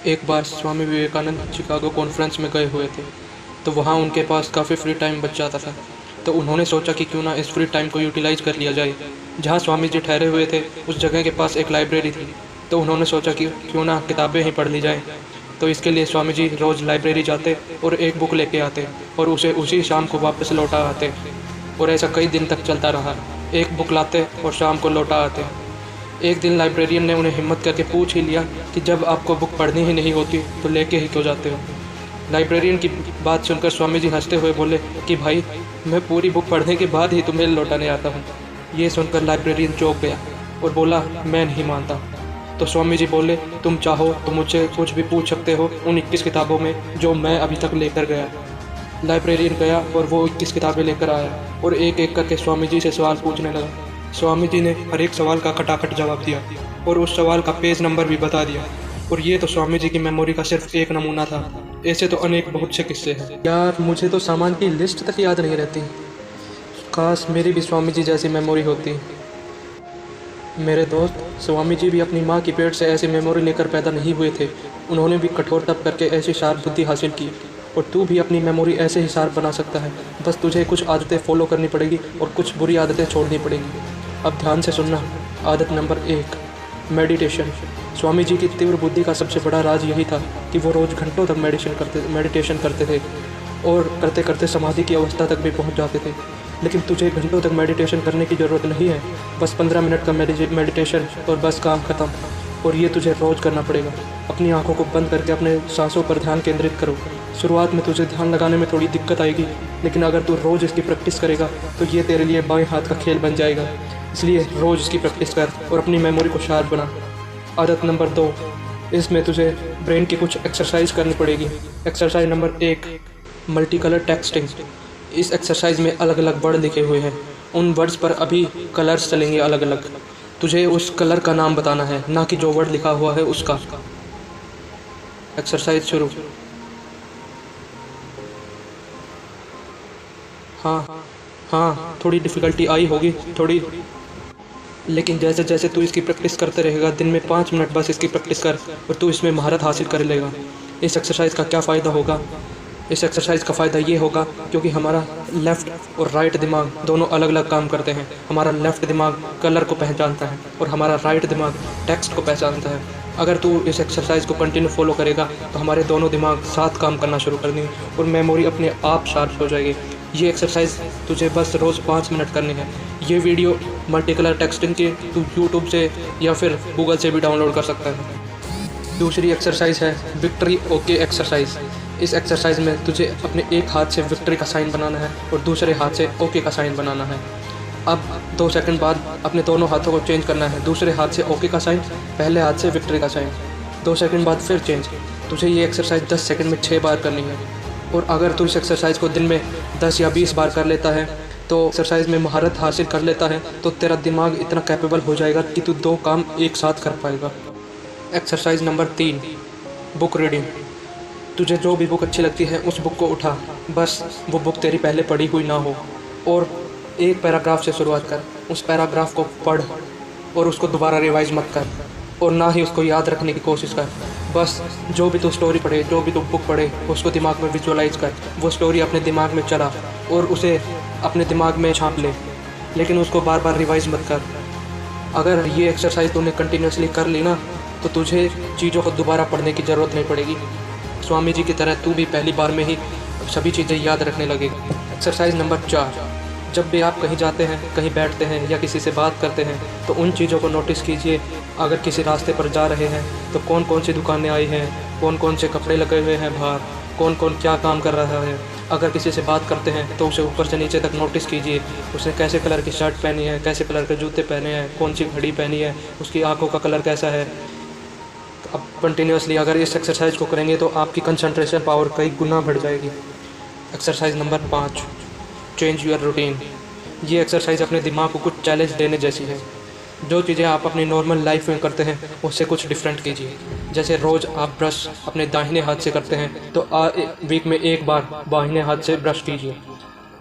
एक बार Swami Vivekananda Chicago conference में गए हुए थे, तो वहाँ उनके पास काफ़ी फ्री टाइम बच जाता था। तो उन्होंने सोचा कि क्यों ना इस फ्री टाइम को यूटिलाइज़ कर लिया जाए। जहाँ स्वामी जी ठहरे हुए थे उस जगह के पास एक लाइब्रेरी थी, तो उन्होंने सोचा कि क्यों ना किताबें ही पढ़ ली जाएँ। तो इसके लिए स्वामी जी रोज़ लाइब्रेरी जाते और एक बुक लेके आते और उसे उसी शाम को वापस लौटा आते। और ऐसा कई दिन तक चलता रहा। एक बुक लाते और शाम को लौटा आते। एक दिन लाइब्रेरियन ने उन्हें हिम्मत करके पूछ ही लिया कि जब आपको बुक पढ़नी ही नहीं होती तो लेके ही क्यों जाते हो। लाइब्रेरियन की बात सुनकर स्वामी जी हंसते हुए बोले कि भाई, मैं पूरी बुक पढ़ने के बाद ही तुम्हें लौटाने आता हूँ। ये सुनकर लाइब्रेरियन चौंक गया और बोला, मैं नहीं मानता। तो स्वामी जी बोले, तुम चाहो तो मुझसे कुछ भी पूछ सकते हो उन 21 किताबों में जो मैं अभी तक लेकर गया। लाइब्रेरियन गया और वो 21 किताबें लेकर आया और एक एक करके स्वामी जी से सवाल पूछने लगा। स्वामी जी ने हर एक सवाल का खटाखट जवाब दिया और उस सवाल का पेज नंबर भी बता दिया। और ये तो स्वामी जी की मेमोरी का सिर्फ एक नमूना था। ऐसे तो अनेक बहुत से किस्से हैं। यार, मुझे तो सामान की लिस्ट तक याद नहीं रहती। काश मेरी भी स्वामी जी जैसी मेमोरी होती। मेरे दोस्त, स्वामी जी भी अपनी माँ की पेट से ऐसी मेमोरी लेकर पैदा नहीं हुए थे। उन्होंने भी कठोर तप करके ऐसी शार्प बुद्धि हासिल की। और तू भी अपनी मेमोरी ऐसे ही शार्प बना सकता है। बस तुझे कुछ आदतें फॉलो करनी पड़ेगी और कुछ बुरी आदतें छोड़नी पड़ेगी। अब ध्यान से सुनना। आदत नंबर 1, मेडिटेशन। स्वामी जी की तीव्र बुद्धि का सबसे बड़ा राज यही था कि वो रोज़ घंटों तक मेडिटेशन करते थे और करते करते समाधि की अवस्था तक भी पहुंच जाते थे। लेकिन तुझे घंटों तक मेडिटेशन करने की ज़रूरत नहीं है। बस 15 मिनट का मेडिटेशन और बस काम ख़त्म। और ये तुझे रोज़ करना पड़ेगा। अपनी आंखों को बंद करके अपने सांसों पर ध्यान केंद्रित करो। शुरुआत में तुझे ध्यान लगाने में थोड़ी दिक्कत आएगी, लेकिन अगर तू रोज़ इसकी प्रैक्टिस करेगा तो ये तेरे लिए बाएं हाथ का खेल बन जाएगा। इसलिए रोज़ इसकी प्रैक्टिस कर और अपनी मेमोरी को शार्प बना। आदत नंबर 2, इसमें तुझे ब्रेन की कुछ एक्सरसाइज करनी पड़ेगी। Exercise number 1, multi colour texting. इस एक्सरसाइज में अलग अलग वर्ड लिखे हुए हैं। उन वर्ड्स पर अभी कलर्स चलेंगे अलग अलग। तुझे उस कलर का नाम बताना है, ना कि जो वर्ड लिखा हुआ है उसका। एक्सरसाइज शुरू। हाँ हाँ, थोड़ी डिफ़िकल्टी आई होगी थोड़ी, लेकिन जैसे जैसे तू इसकी प्रैक्टिस करते रहेगा, दिन में 5 मिनट बस इसकी प्रैक्टिस कर और तू इसमें महारत हासिल कर लेगा। इस एक्सरसाइज का क्या फ़ायदा होगा? इस एक्सरसाइज का फ़ायदा ये होगा क्योंकि हमारा लेफ़्ट और राइट दिमाग दोनों अलग अलग काम करते हैं। हमारा लेफ़्ट दिमाग कलर को पहचानता है और हमारा राइट दिमाग टेक्स्ट को पहचानता है। अगर तू इस एक्सरसाइज को कंटिन्यू फॉलो करेगा तो हमारे दोनों दिमाग साथ काम करना शुरू कर देंगे और मेमोरी अपने आप शार्प हो जाएगी। ये एक्सरसाइज तुझे बस रोज़ 5 मिनट करनी है। ये वीडियो मल्टी कलर टेक्सटिंग की तू यूट्यूब से या फिर गूगल से भी डाउनलोड कर सकता है। दूसरी एक्सरसाइज है विक्ट्री ओके एक्सरसाइज। इस एक्सरसाइज में तुझे अपने एक हाथ से विक्ट्री का साइन बनाना है और दूसरे हाथ से ओके का साइन बनाना है। अब 2 सेकंड बाद अपने दोनों हाथों को चेंज करना है। दूसरे हाथ से ओके का साइन, पहले हाथ से विक्ट्री का साइन। 2 सेकंड बाद फिर चेंज। तुझे ये एक्सरसाइज 10 सेकंड में 6 बार करनी है। और अगर तू इस एक्सरसाइज को दिन में 10 या 20 बार कर लेता है, तो एक्सरसाइज में महारत हासिल कर लेता है, तो तेरा दिमाग इतना कैपेबल हो जाएगा कि तू 2 काम एक साथ कर पाएगा। Exercise number 3, book reading. तुझे जो भी बुक अच्छी लगती है उस बुक को उठा। बस वो बुक तेरी पहले पढ़ी हुई ना हो और एक पैराग्राफ से शुरुआत कर। उस पैराग्राफ को पढ़ और उसको दोबारा रिवाइज मत कर और ना ही उसको याद रखने की कोशिश कर। बस जो भी तू स्टोरी पढ़े, जो भी तू बुक पढ़े, उसको दिमाग में विजुअलाइज कर। वो स्टोरी अपने दिमाग में चला और उसे अपने दिमाग में छाप ले, लेकिन उसको बार बार रिवाइज मत कर। अगर ये एक्सरसाइज तूने कंटिन्यूसली कर ली ना, तो तुझे चीज़ों को दोबारा पढ़ने की ज़रूरत नहीं पड़ेगी। स्वामी जी की तरह तू भी पहली बार में ही सभी चीज़ें याद रखने लगेगी। एक्सरसाइज नंबर 4, जब भी आप कहीं जाते हैं, कहीं बैठते हैं या किसी से बात करते हैं, तो उन चीज़ों को नोटिस कीजिए। अगर किसी रास्ते पर जा रहे हैं तो कौन कौन सी दुकानें आई हैं, कौन कौन से कपड़े लगे हुए हैं बाहर, कौन कौन क्या काम कर रहा है। अगर किसी से बात करते हैं तो उसे ऊपर से नीचे तक नोटिस कीजिए। उसने कैसे कलर की शर्ट पहनी है, कैसे कलर के जूते पहने हैं, कौन सी घड़ी पहनी है, उसकी आंखों का कलर कैसा है। अब कंटिन्यूसली अगर इस एक्सरसाइज को करेंगे तो आपकी कंसंट्रेशन पावर कई गुना बढ़ जाएगी। Exercise number 5, change your routine. ये एक्सरसाइज अपने दिमाग को कुछ चैलेंज देने जैसी है। जो चीज़ें आप अपनी नॉर्मल लाइफ में करते हैं उससे कुछ डिफरेंट कीजिए। जैसे रोज़ आप ब्रश अपने दाहिने हाथ से करते हैं तो वीक में एक बार बाहिने हाथ से ब्रश कीजिए।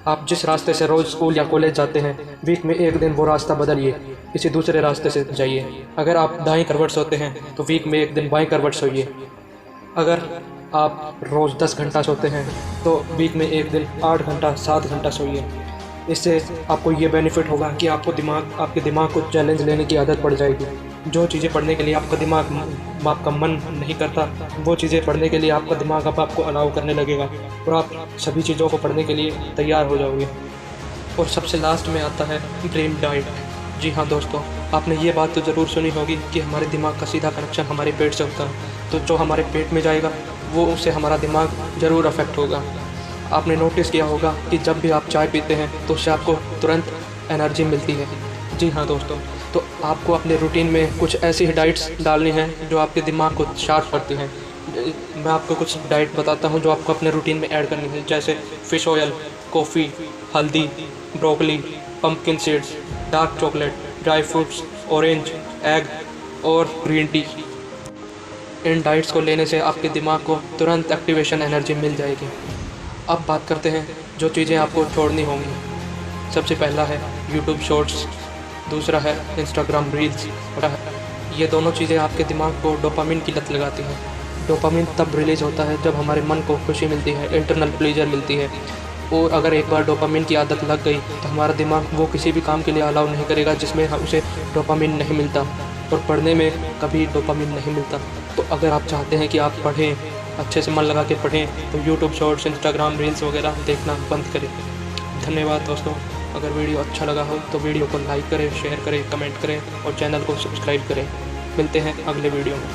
आप जिस रास्ते से रोज़ स्कूल या कॉलेज जाते हैं, वीक में एक दिन वो रास्ता बदलिए, किसी दूसरे रास्ते से जाइए। अगर आप दाएं करवट सोते हैं तो वीक में एक दिन बाएं करवट सोइए। अगर आप रोज़ 10 घंटा सोते हैं तो वीक में एक दिन 8 घंटा 7 घंटा सोइए। इससे आपको ये बेनिफिट होगा कि आपके दिमाग को चैलेंज लेने की आदत पड़ जाएगी। जो चीज़ें पढ़ने के लिए आपका मन नहीं करता, वो चीज़ें पढ़ने के लिए आपका दिमाग अब आपको अलाउ करने लगेगा और आप सभी चीज़ों को पढ़ने के लिए तैयार हो जाओगे। और सबसे लास्ट में आता है ड्रीम डाइट। जी हाँ दोस्तों, आपने ये बात तो ज़रूर सुनी होगी कि हमारे दिमाग का सीधा कनेक्शन हमारे पेट से होता है, तो जो हमारे पेट में जाएगा वो उससे हमारा दिमाग ज़रूर अफेक्ट होगा। आपने नोटिस किया होगा कि जब भी आप चाय पीते हैं तो उससे आपको तुरंत एनर्जी मिलती है। जी हाँ दोस्तों, तो आपको अपने रूटीन में कुछ ऐसी डाइट्स डालनी है जो आपके दिमाग को शार्प करती हैं। मैं आपको कुछ डाइट बताता हूँ जो आपको अपने रूटीन में ऐड करनी है, जैसे फ़िश ऑयल, कॉफ़ी, हल्दी, broccoli, pumpkin seeds, dark chocolate, dry fruits, orange, egg और ग्रीन टी। इन डाइट्स को लेने से आपके दिमाग को तुरंत एक्टिवेशन एनर्जी मिल जाएगी। अब बात करते हैं जो चीज़ें आपको छोड़नी होंगी। सबसे पहला है यूट्यूब शॉर्ट्स, दूसरा है इंस्टाग्राम रील्स। ये दोनों चीज़ें आपके दिमाग को डोपामिन की लत लगाती हैं। डोपामिन तब रिलीज़ होता है जब हमारे मन को खुशी मिलती है, इंटरनल प्लेजर मिलती है। और अगर एक बार डोपामिन की आदत लग गई तो हमारा दिमाग वो किसी भी काम के लिए अलाउ नहीं करेगा जिसमें उसे डोपामिन नहीं मिलता, और पढ़ने में कभी डोपामिन नहीं मिलता। तो अगर आप चाहते हैं कि आप पढ़ें, अच्छे से मन लगा के पढ़ें, तो यूट्यूब शॉर्ट्स, इंस्टाग्राम रील्स वगैरह देखना बंद करें। धन्यवाद दोस्तों। अगर वीडियो अच्छा लगा हो तो वीडियो को लाइक करें, शेयर करें, कमेंट करें और चैनल को सब्सक्राइब करें। मिलते हैं अगले वीडियो में।